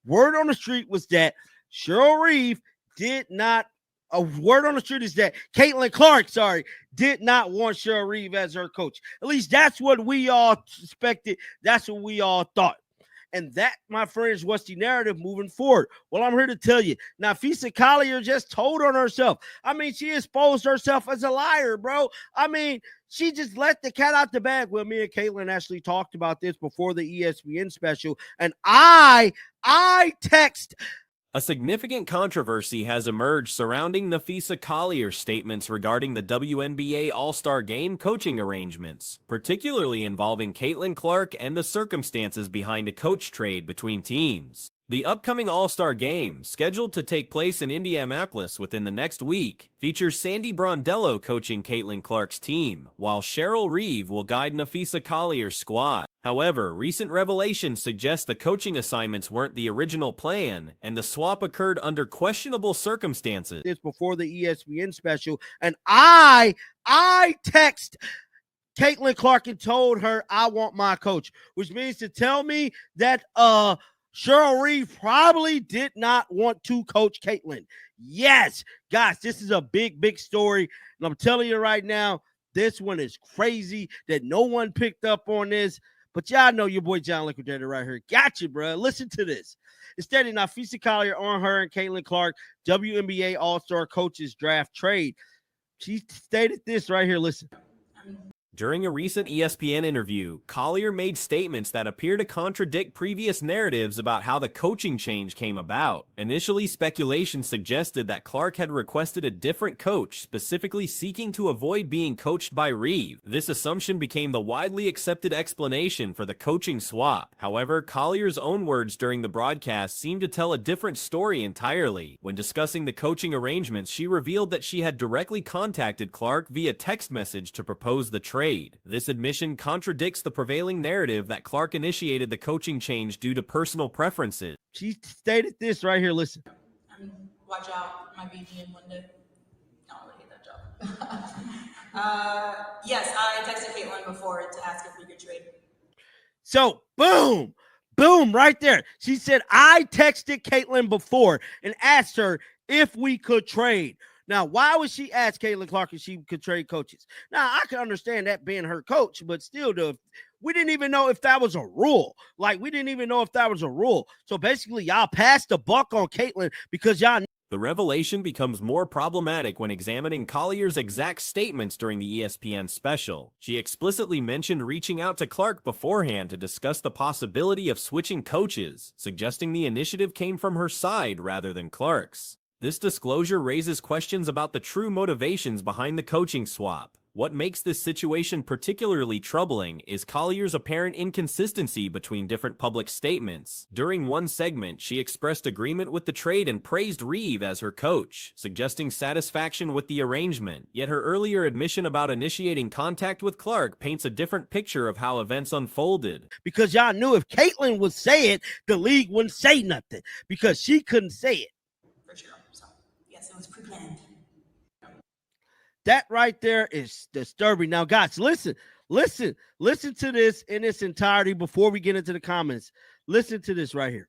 Word on the street was that Cheryl Reeve did not. A word on the street is that Caitlin Clark, did not want Cheryl Reeve as her coach. At least that's what we all suspected. That's what we all thought. And that, my friends, was the narrative moving forward. Well, I'm here to tell you, Napheesa Collier just told on herself. I mean, she exposed herself as a liar, bro. I mean, she just let the cat out the bag. Well, me and Caitlin actually talked about this before the ESPN special, and I text. A significant controversy has emerged surrounding Napheesa Collier's statements regarding the WNBA All-Star Game coaching arrangements, particularly involving Caitlin Clark and the circumstances behind a coach trade between teams. The upcoming All-Star Game, scheduled to take place in Indianapolis within the next week, features Sandy Brondello coaching Caitlin Clark's team, while Cheryl Reeve will guide Napheesa Collier's squad. However, recent revelations suggest the coaching assignments weren't the original plan, and the swap occurred under questionable circumstances. This before the ESPN special, and I text Caitlin Clark and told her I want my coach, which means to tell me that Cheryl Reeve probably did not want to coach Caitlin. Yes, guys, this is a big story, and I'm telling you right now, this one is crazy that no one picked up on this. But y'all know your boy John Liquidator right here. Got you, bro. Listen to this. Instead of Napheesa Collier on her and Caitlin Clark WNBA All-Star Coaches Draft trade, she stated this right here. Listen. During a recent ESPN interview, Collier made statements that appear to contradict previous narratives about how the coaching change came about. Initially, speculation suggested that Clark had requested a different coach, specifically seeking to avoid being coached by Reeve. This assumption became the widely accepted explanation for the coaching swap. However, Collier's own words during the broadcast seemed to tell a different story entirely. When discussing the coaching arrangements, she revealed that she had directly contacted Clark via text message to propose the trade. This admission contradicts the prevailing narrative that Clark initiated the coaching change due to personal preferences. She stated this right here. Listen. Watch out, my BGM one day. I don't really hate that job. Yes, I texted Caitlin before to ask if we could trade. So, boom, right there. She said, I texted Caitlin before and asked her if we could trade. Now, why would she ask Caitlin Clark if she could trade coaches? Now, I can understand that being her coach, but still, we didn't even know if that was a rule. So basically, y'all passed the buck on Caitlin because y'all. The revelation becomes more problematic when examining Collier's exact statements during the ESPN special. She explicitly mentioned reaching out to Clark beforehand to discuss the possibility of switching coaches, suggesting the initiative came from her side rather than Clark's. This disclosure raises questions about the true motivations behind the coaching swap. What makes this situation particularly troubling is Collier's apparent inconsistency between different public statements. During one segment, she expressed agreement with the trade and praised Reeve as her coach, suggesting satisfaction with the arrangement. Yet her earlier admission about initiating contact with Clark paints a different picture of how events unfolded. Because y'all knew if Caitlin would say it, the league wouldn't say nothing because she couldn't say it. For sure. So, yes, it was pre-planned. That right there is disturbing. Now, guys, listen to this in its entirety before we get into the comments. Listen to this right here.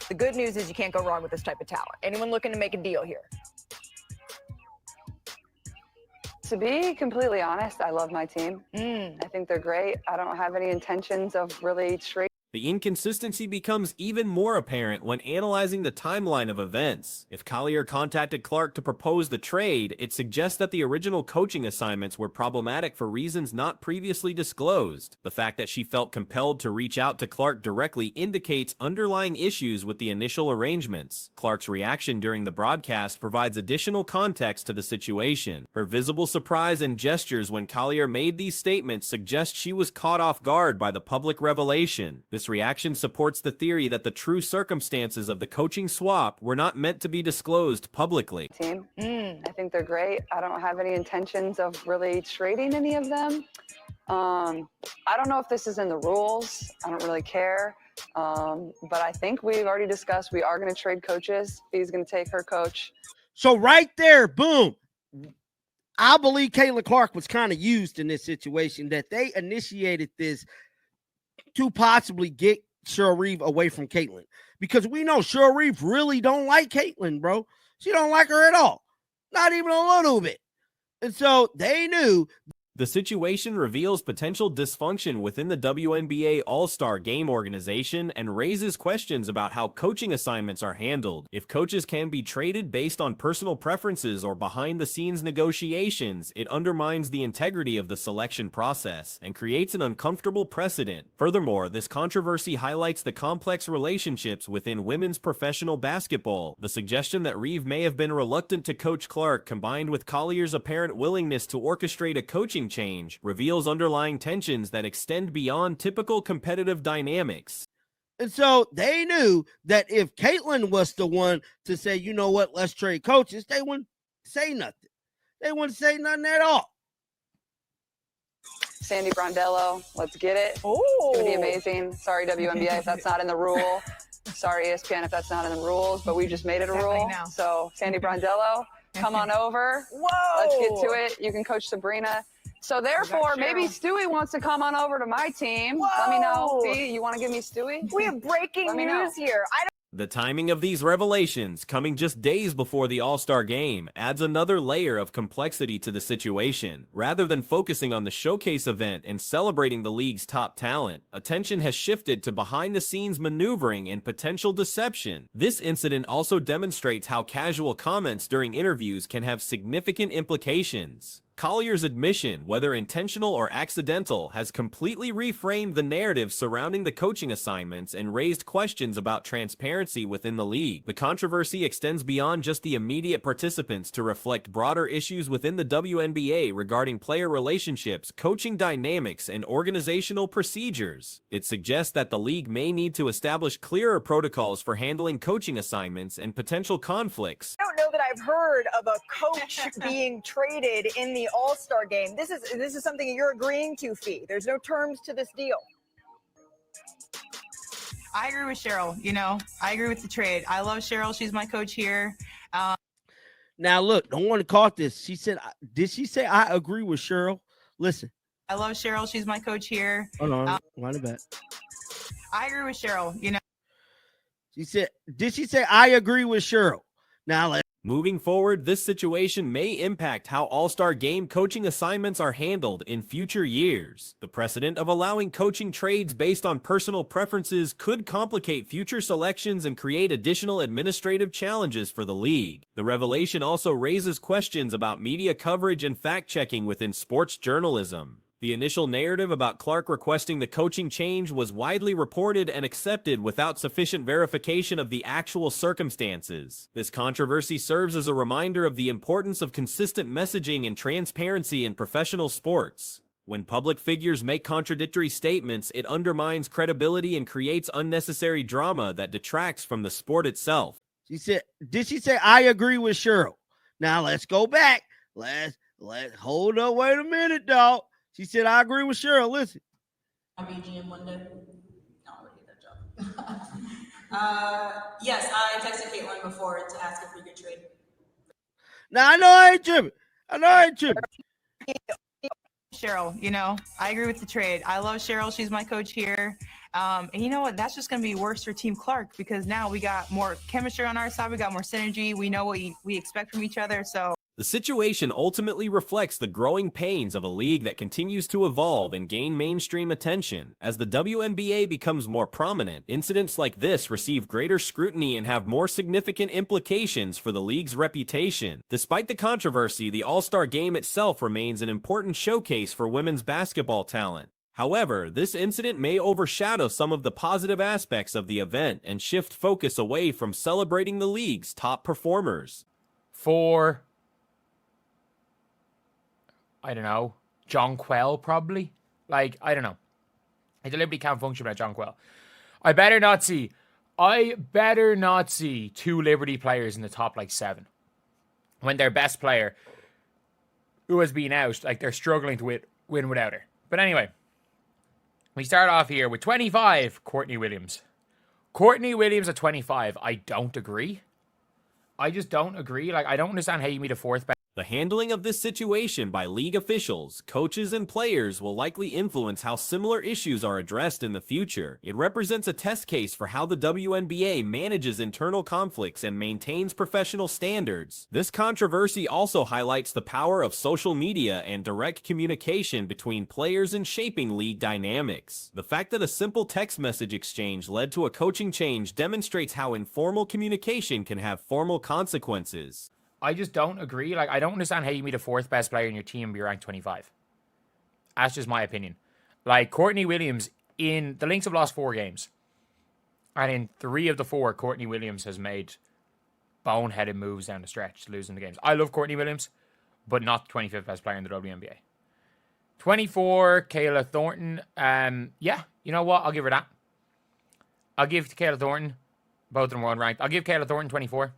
The good news is you can't go wrong with this type of talent. Anyone looking to make a deal here? To be completely honest, I love my team. I think they're great. I don't have any intentions of really trading. The inconsistency becomes even more apparent when analyzing the timeline of events. If Collier contacted Clark to propose the trade, it suggests that the original coaching assignments were problematic for reasons not previously disclosed. The fact that she felt compelled to reach out to Clark directly indicates underlying issues with the initial arrangements. Clark's reaction during the broadcast provides additional context to the situation. Her visible surprise and gestures when Collier made these statements suggest she was caught off guard by the public revelation. This reaction supports the theory that the true circumstances of the coaching swap were not meant to be disclosed publicly. Team. I think they're great. I don't have any intentions of really trading any of them. I don't know if this is in the rules. I don't really care. But I think we've already discussed we are going to trade coaches. He's going to take her coach. So right there, boom. I believe Caitlin Clark was kind of used in this situation, that they initiated this to possibly get Cheryl Reeve away from Caitlyn, because we know Cheryl Reeve really don't like Caitlyn, bro. She don't like her at all, not even a little bit. And so they knew. The situation reveals potential dysfunction within the WNBA All-Star Game organization and raises questions about how coaching assignments are handled. If coaches can be traded based on personal preferences or behind-the-scenes negotiations, it undermines the integrity of the selection process and creates an uncomfortable precedent. Furthermore, this controversy highlights the complex relationships within women's professional basketball. The suggestion that Reeve may have been reluctant to coach Clark, combined with Collier's apparent willingness to orchestrate a coaching change, reveals underlying tensions that extend beyond typical competitive dynamics. And so they knew that if Caitlyn was the one to say, you know what, let's trade coaches, they wouldn't say nothing. They wouldn't say nothing at all. Sandy Brondello, let's get it. Oh, It would be amazing. Sorry, WNBA, if that's not in the rule. Sorry, ESPN, if that's not in the rules, but we just made it a rule. Now. So, Sandy Brondello, come on over. whoa! Let's get to it. You can coach Sabrina. So therefore, maybe Stewie wants to come on over to my team. Let me know. Whoa. Fee, you want to give me Stewie? We have breaking Let me know. news here. The timing of these revelations, coming just days before the All-Star Game, adds another layer of complexity to the situation. Rather than focusing on the showcase event and celebrating the league's top talent, attention has shifted to behind-the-scenes maneuvering and potential deception. This incident also demonstrates how casual comments during interviews can have significant implications. Collier's admission, whether intentional or accidental, has completely reframed the narrative surrounding the coaching assignments and raised questions about transparency within the league. The controversy extends beyond just the immediate participants to reflect broader issues within the WNBA regarding player relationships, coaching dynamics, and organizational procedures. It suggests that the league may need to establish clearer protocols for handling coaching assignments and potential conflicts. I don't know that I've heard of a coach being traded in the All-Star Game. This is something that you're agreeing to, Fee. There's no terms to this deal. I agree with Cheryl. I agree with the trade. I love Cheryl. She's my coach here. Now, look, don't want to caught this. She said, did she say, I agree with Cheryl? Listen. I love Cheryl. She's my coach here. Hold on. Wind it back. I agree with Cheryl. She said, did she say, I agree with Cheryl? Now, let's. Moving forward, this situation may impact how All-Star Game coaching assignments are handled in future years. The precedent of allowing coaching trades based on personal preferences could complicate future selections and create additional administrative challenges for the league. The revelation also raises questions about media coverage and fact-checking within sports journalism. The initial narrative about Clark requesting the coaching change was widely reported and accepted without sufficient verification of the actual circumstances. This controversy serves as a reminder of the importance of consistent messaging and transparency in professional sports. When public figures make contradictory statements, it undermines credibility and creates unnecessary drama that detracts from the sport itself. She said, did she say, I agree with Cheryl? Now, let's go back. Let's hold up. Wait a minute, dog. She said, I agree with Cheryl. Listen. I'll be GM one day. No, I'll get that job. Yes, I texted Caitlyn before to ask if we could trade. Now, I know I ain't tripping. Cheryl, I agree with the trade. I love Cheryl. She's my coach here. And you know what? That's just going to be worse for Team Clark because now we got more chemistry on our side. We got more synergy. We know what we expect from each other. So. The situation ultimately reflects the growing pains of a league that continues to evolve and gain mainstream attention. As the WNBA becomes more prominent, incidents like this receive greater scrutiny and have more significant implications for the league's reputation. Despite the controversy, the All-Star Game itself remains an important showcase for women's basketball talent. However, this incident may overshadow some of the positive aspects of the event and shift focus away from celebrating the league's top performers. For I don't know, John Quell, probably. I don't know. I deliberately can't function without John Quell. I better not see 2 Liberty players in the top, 7. When their best player, who has been out, they're struggling to win without her. But anyway, we start off here with 25, Courtney Williams. Courtney Williams at 25, I don't agree. I just don't agree. I don't understand how you meet a fourth best. The handling of this situation by league officials, coaches, and players will likely influence how similar issues are addressed in the future. It represents a test case for how the WNBA manages internal conflicts and maintains professional standards. This controversy also highlights the power of social media and direct communication between players in shaping league dynamics. The fact that a simple text message exchange led to a coaching change demonstrates how informal communication can have formal consequences. I just don't agree. Like, I don't understand how you be the fourth best player in your team and be ranked 25. That's just my opinion. Like, Courtney Williams, the Lynx have lost 4 games. And in 3 of the 4, Courtney Williams has made boneheaded moves down the stretch, losing the games. I love Courtney Williams, but not the 25th best player in the WNBA. 24, Kayla Thornton. Yeah, you know what? I'll give her that. I'll give to Kayla Thornton. Both of them were unranked. I'll give Kayla Thornton 24.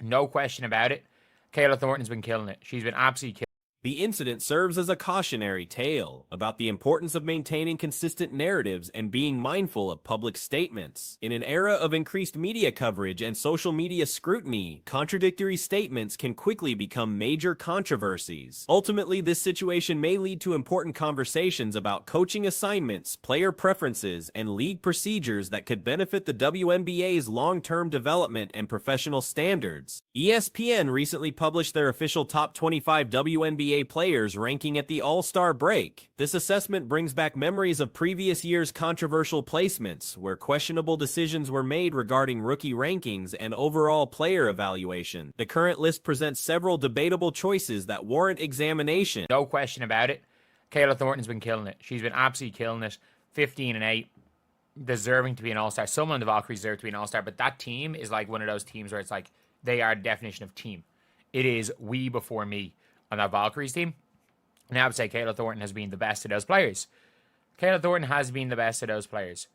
No question about it. Kayla Thornton's been killing it. She's been absolutely killing it. The incident serves as a cautionary tale about the importance of maintaining consistent narratives and being mindful of public statements. In an era of increased media coverage and social media scrutiny, contradictory statements can quickly become major controversies. Ultimately, this situation may lead to important conversations about coaching assignments, player preferences, and league procedures that could benefit the WNBA's long-term development and professional standards. ESPN recently published their official top 25 WNBA players ranking at the All-Star break. This assessment brings back memories of previous year's controversial placements, where questionable decisions were made regarding rookie rankings and overall player evaluation. The current list presents several debatable choices that warrant examination. No question about it. Kayla Thornton's been killing it. She's been absolutely killing it. 15-8. Deserving to be an All-Star. Someone in the Valkyries deserve to be an All-Star, but that team is like one of those teams where it's like, they are the definition of team. It is we before me on that Valkyries team. And I would say Kayla Thornton has been the best of those players. Kayla Thornton has been the best of those players.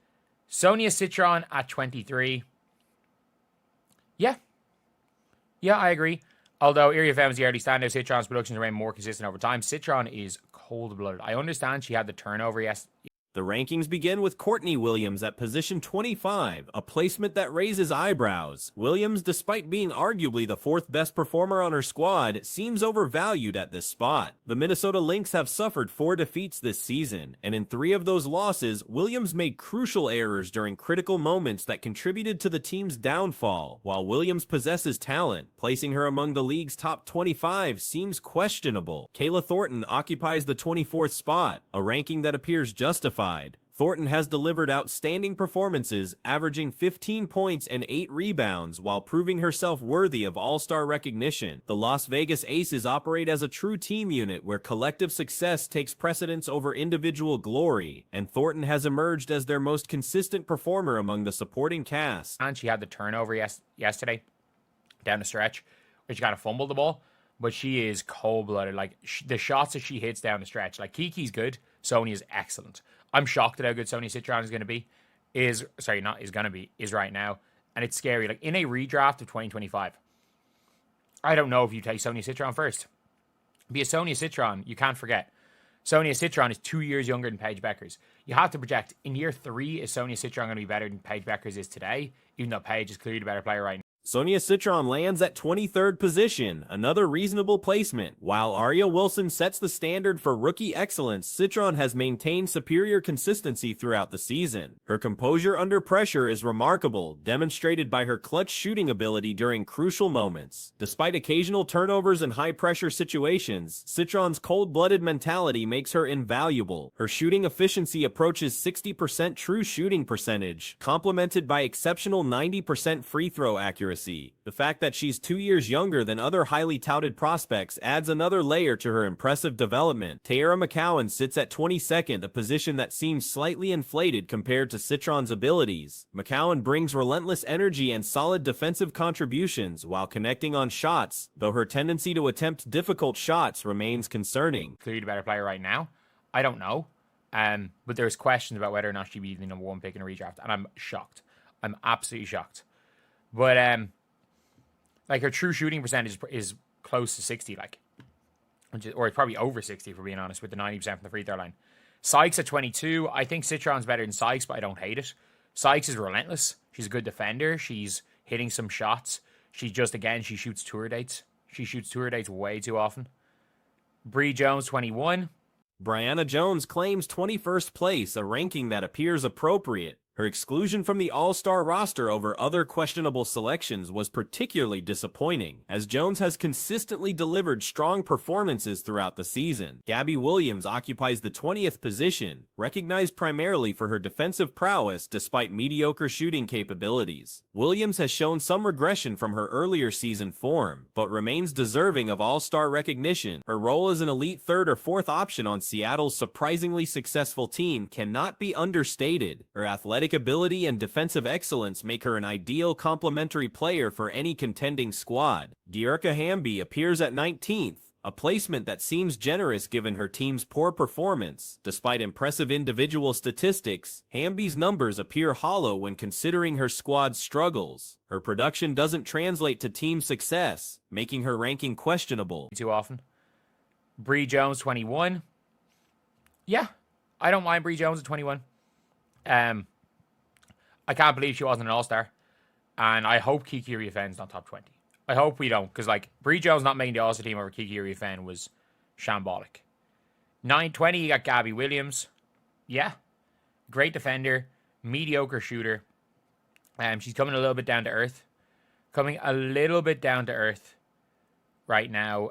Sonia Citron at 23. Yeah, I agree. Although Iria Fem was the early standout, Citron's production remained more consistent over time. Citron is cold-blooded. I understand she had the turnover yesterday. The rankings begin with Courtney Williams at position 25, a placement that raises eyebrows. Williams, despite being arguably the 4th best performer on her squad, seems overvalued at this spot. The Minnesota Lynx have suffered 4 defeats this season, and in 3 of those losses, Williams made crucial errors during critical moments that contributed to the team's downfall. While Williams possesses talent, placing her among the league's top 25 seems questionable. Kayla Thornton occupies the 24th spot, a ranking that appears justified. Thornton has delivered outstanding performances, averaging 15 points and 8 rebounds while proving herself worthy of all-star recognition. The Las Vegas Aces operate as a true team unit where collective success takes precedence over individual glory, and Thornton has emerged as their most consistent performer among the supporting cast. And she had the turnover yesterday down the stretch, where she kind of fumbled the ball, but she is cold-blooded. Like, the shots that she hits down the stretch, like, Kiki's good, Sonia's excellent. I'm shocked at how good Sonia Citron is going to be. Is right now. And it's scary. Like, in a redraft of 2025, I don't know if you take Sonia Citron first. Be a Sonia Citron, you can't forget. Sonia Citron is 2 years younger than Paige Beckers. You have to project, in year 3, is Sonia Citron going to be better than Paige Beckers is today? Even though Paige is clearly the better player right now. Sonia Citron lands at 23rd position, another reasonable placement. While Aria Wilson sets the standard for rookie excellence, Citron has maintained superior consistency throughout the season. Her composure under pressure is remarkable, demonstrated by her clutch shooting ability during crucial moments. Despite occasional turnovers and high-pressure situations, Citron's cold-blooded mentality makes her invaluable. Her shooting efficiency approaches 60% true shooting percentage, complemented by exceptional 90% free throw accuracy. The fact that she's 2 years younger than other highly touted prospects adds another layer to her impressive development. Tierra McCowan sits at 22nd, a position that seems slightly inflated compared to Citron's abilities. McCowan brings relentless energy and solid defensive contributions while connecting on shots, though her tendency to attempt difficult shots remains concerning. Clearly the better player right now. I don't know. But there's questions about whether or not she'd be the number 1 pick in a redraft, and I'm shocked. I'm absolutely shocked. But, like, her true shooting percentage is close to 60, like. Or it's probably over 60, if we're being honest, with the 90% from the free throw line. Sykes at 22. I think Citron's better than Sykes, but I don't hate it. Sykes is relentless. She's a good defender. She's hitting some shots. She shoots tour dates. She shoots tour dates way too often. Bree Jones, 21. Brianna Jones claims 21st place, a ranking that appears appropriate. Her exclusion from the All-Star roster over other questionable selections was particularly disappointing, as Jones has consistently delivered strong performances throughout the season. Gabby Williams occupies the 20th position, recognized primarily for her defensive prowess despite mediocre shooting capabilities. Williams has shown some regression from her earlier season form, but remains deserving of All-Star recognition. Her role as an elite third or fourth option on Seattle's surprisingly successful team cannot be understated. Her athletic ability and defensive excellence make her an ideal complementary player for any contending squad. Dearica Hamby appears at 19th, a placement that seems generous given her team's poor performance. Despite impressive individual statistics, Hamby's numbers appear hollow when considering her squad's struggles. Her production doesn't translate to team success, making her ranking questionable. Too often. Bree Jones, 21. Yeah, I don't mind Bree Jones at 21. I can't believe she wasn't an All-Star. And I hope Kiki Riefen's not top 20. I hope we don't, because like Bree Jones not making the All-Star team over Kiki Riefen was shambolic. 920, you got Gabby Williams. Yeah. Great defender. Mediocre shooter. She's coming a little bit down to earth. Right now.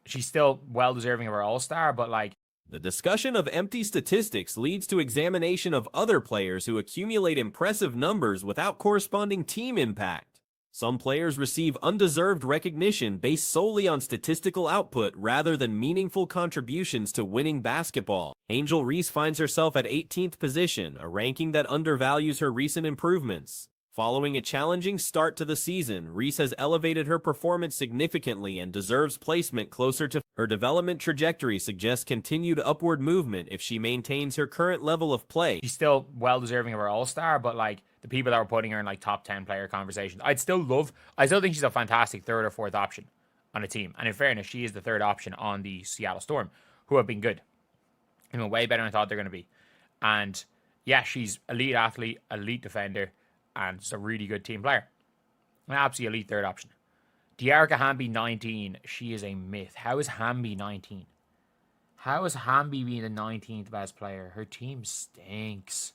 She's still well deserving of her All-Star, but like, the discussion of empty statistics leads to examination of other players who accumulate impressive numbers without corresponding team impact. Some players receive undeserved recognition based solely on statistical output rather than meaningful contributions to winning basketball. Angel Reese finds herself at 18th position, a ranking that undervalues her recent improvements. Following a challenging start to the season, Reese has elevated her performance significantly and deserves placement closer to her development trajectory suggests continued upward movement if she maintains her current level of play. She's still well deserving of her All-Star, but like the people that were putting her in like top 10 player conversations, I still think she's a fantastic third or fourth option on a team. And in fairness, she is the third option on the Seattle Storm, who have been good. You know, way better than I thought they're going to be. And yeah, she's elite athlete, elite defender, and just a really good team player. An absolute elite third option. Dearica Hamby, 19. She is a myth. How is Hamby 19? How is Hamby being the 19th best player? Her team stinks.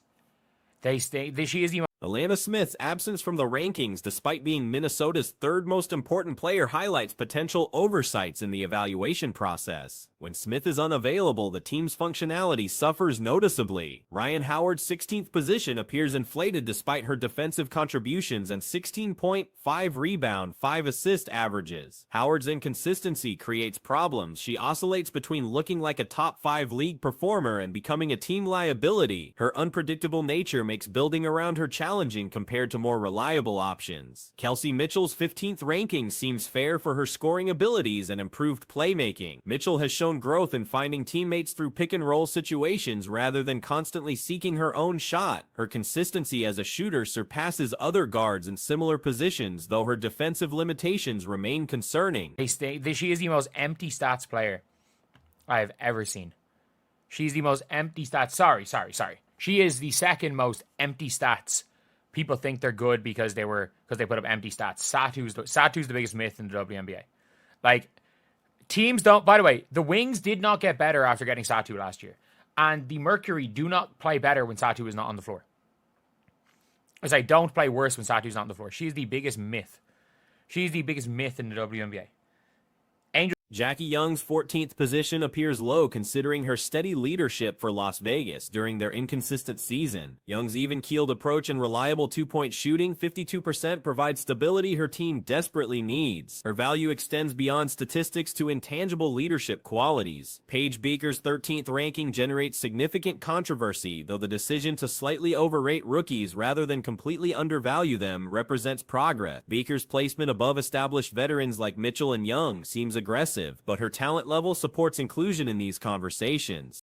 They stink. She is the Alana Smith's absence from the rankings, despite being Minnesota's third most important player, highlights potential oversights in the evaluation process. When Smith is unavailable, the team's functionality suffers noticeably. Ryan Howard's 16th position appears inflated despite her defensive contributions and 16.5 rebound, 5 assist averages. Howard's inconsistency creates problems. She oscillates between looking like a top 5 league performer and becoming a team liability. Her unpredictable nature makes building around her challenging compared to more reliable options. Kelsey Mitchell's 15th ranking seems fair for her scoring abilities and improved playmaking. Mitchell has shown growth in finding teammates through pick-and-roll situations rather than constantly seeking her own shot. Her consistency as a shooter surpasses other guards in similar positions, though her defensive limitations remain concerning. She is the most empty stats player I have ever seen. She's the most empty stats. Sorry. She is the second most empty stats. People think they're good because they put up empty stats. Satu's the biggest myth in the WNBA. Like, teams don't. By the way, the Wings did not get better after getting Satu last year, and the Mercury do not play better when Satu is not on the floor. Don't play worse when Satu's not on the floor. She's the biggest myth. She's the biggest myth in the WNBA. Jackie Young's 14th position appears low considering her steady leadership for Las Vegas during their inconsistent season. Young's even-keeled approach and reliable two-point shooting, 52%, provide stability her team desperately needs. Her value extends beyond statistics to intangible leadership qualities. Paige Beaker's 13th ranking generates significant controversy, though the decision to slightly overrate rookies rather than completely undervalue them represents progress. Beaker's placement above established veterans like Mitchell and Young seems aggressive, but her talent level supports inclusion in these conversations.